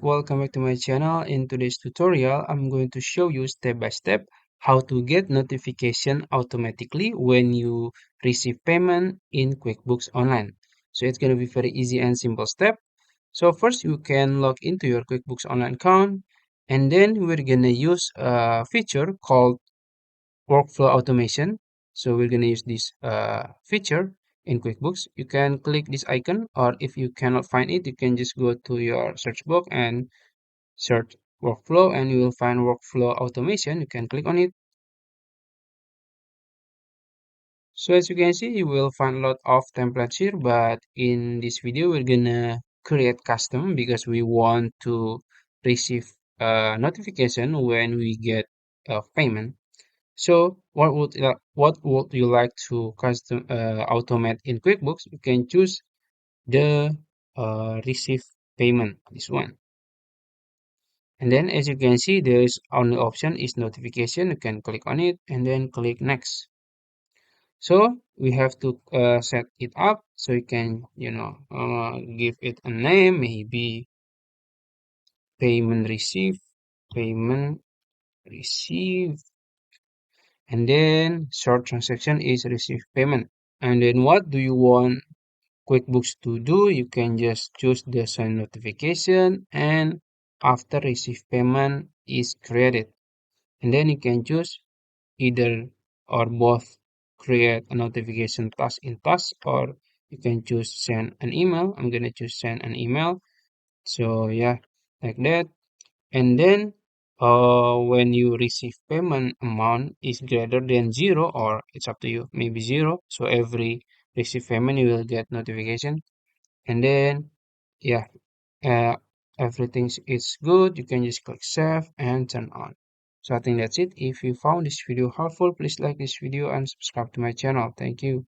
welcome back to my channel. In today's tutorial, I'm going to show you step by step how to get notification automatically when you receive payment in QuickBooks Online. So it's going to be very easy and simple step. So first you can log into your QuickBooks Online account, and then we're going to use a feature called workflow automation. So we're going to use this feature in QuickBooks. You can click this icon, or if you cannot find it, you can just go to your search box and search workflow, and you will find workflow automation. You can click on it. So as you can see, you will find a lot of templates here, but in this video, we're gonna create custom because we want to receive a notification when we get a payment. So what would you like to custom automate in QuickBooks? You can choose the receive payment, this one. And then as you can see, there is only option is notification. You can click on it and then click next. So we have to set it up so you can, give it a name, maybe payment receive, payment receive, and then short transaction is receive payment. And then what do you want QuickBooks to do? You can just choose the send notification, and after receive payment is created. And then you can choose either or both create a notification task in task, or you can choose send an email. I'm gonna choose send an email. So yeah, like that. And then when you receive payment amount is greater than zero, or it's up to you, maybe zero. So every receive payment you will get notification. And then yeah, uh, everything is good. You can just click save and turn on. So I think that's it. If you found this video helpful, please like this video and subscribe to my channel. Thank you.